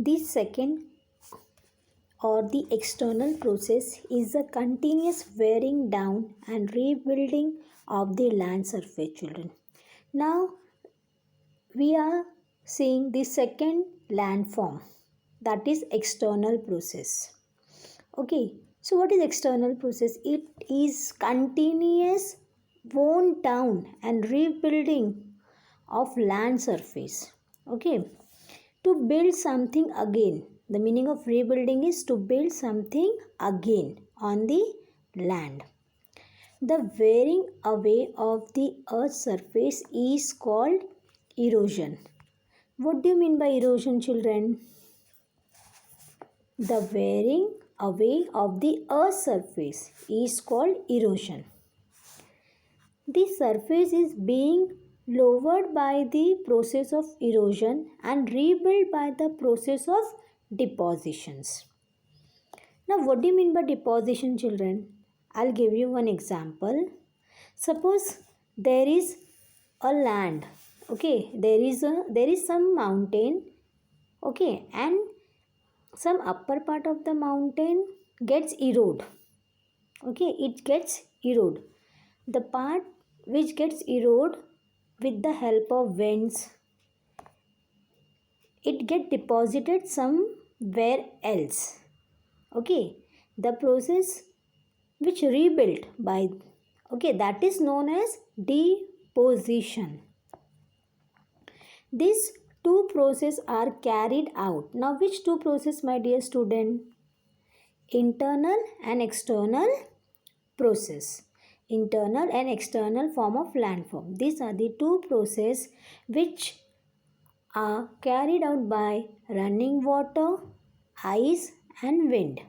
The second or the external process is the continuous wearing down and rebuilding of the land surface, children. Now we are seeing the second landform, that is external process. Okay, so what is external process? It is continuous worn down and rebuilding of land surface. Okay, to build something again. The meaning of rebuilding is to build something again on the land. The wearing away of the earth's surface is called erosion. What do you mean by erosion, children? The wearing away of the earth's surface is called erosion. The surface is being lowered by the process of erosion and rebuilt by the process of depositions. Now, what do you mean by deposition, children? I'll give you one example. Suppose there is a land, okay, there is some mountain, okay, and some upper part of the mountain gets eroded. Okay, it gets eroded. The part which gets eroded with the help of winds, it get deposited somewhere else. Okay, the process which rebuilt by, okay, that is known as deposition. These two processes are carried out. Now, which two processes, my dear student? Internal and external process. Internal and external form of landform. These are the two processes which are carried out by running water, ice and wind.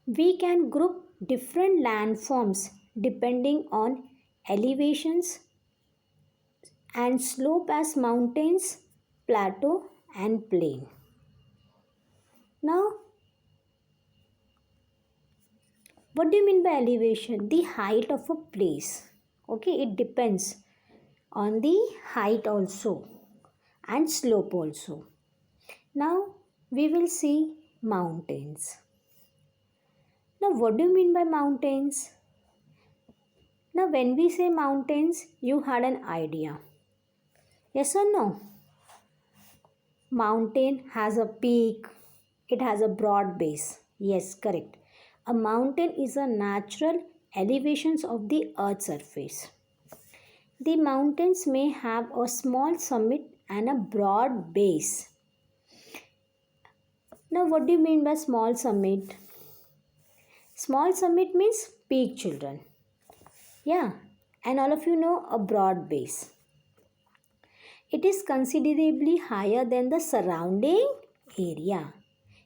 We can group different landforms depending on elevations and slope as mountains, plateau and plain. Now, what do you mean by elevation? The height of a place. Okay, it depends on the height also and slope also. Now, we will see mountains. Now, what do you mean by mountains? Now, when we say mountains, you had an idea. Yes or no? Mountain has a peak. It has a broad base. Yes, correct. A mountain is a natural elevations of the earth's surface. The mountains may have a small summit and a broad base. Now, what do you mean by small summit? Small summit means peak, children. Yeah, and all of you know a broad base. It is considerably higher than the surrounding area.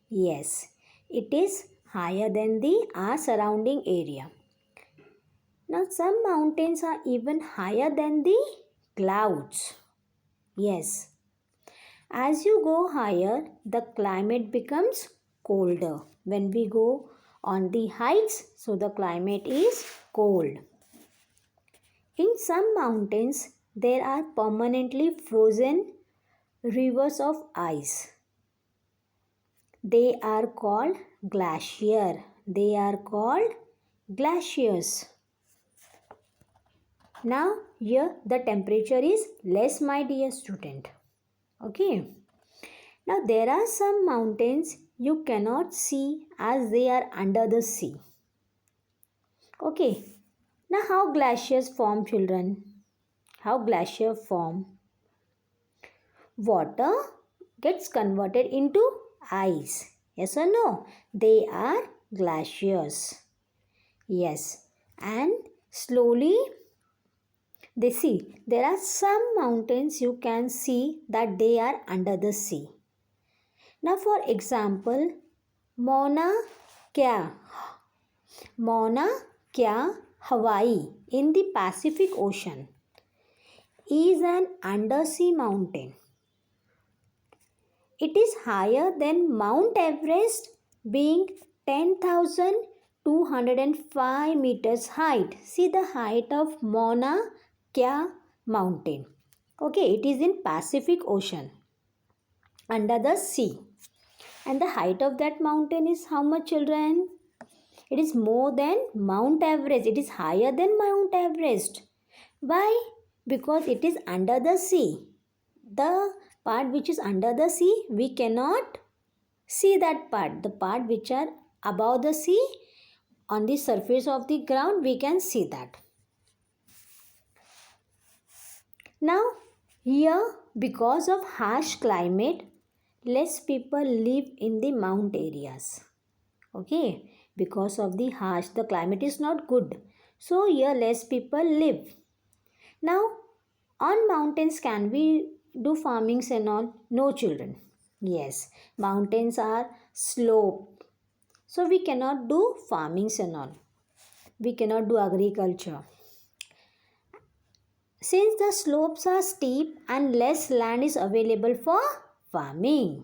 Yes, it is higher than our surrounding area. Now, some mountains are even higher than the clouds. Yes. As you go higher, the climate becomes colder. When we go on the heights, so the climate is cold. In some mountains, there are permanently frozen rivers of ice. They are called glacier. They are called glaciers. Now, here the temperature is less, my dear student. Okay. Now, there are some mountains you cannot see as they are under the sea. Okay. Now, how glaciers form, children? How glacier form? Water gets converted into ice. Yes or no? They are glaciers. Yes. And slowly they see. There are some mountains you can see that they are under the sea. Now, for example, Mauna Kea, Hawaii in the Pacific Ocean is an undersea mountain. It is higher than Mount Everest, being 10,205 meters height. See the height of Mauna Kea mountain. Okay, it is in Pacific Ocean. under the sea. And the height of that mountain is how much, children? It is more than Mount Everest. It is higher than Mount Everest. Why? Because it is under the sea. The part which is under the sea, we cannot see that part. The part which are above the sea, on the surface of the ground, we can see that. Now, here, because of harsh climate, less people live in the mount areas. Okay, because of the climate is not good. So, here less people live. Now, on mountains, can we do farmings and all? No, children. Yes, mountains are slope. So, we cannot do farmings and all. We cannot do agriculture. Since the slopes are steep and less land is available for farming.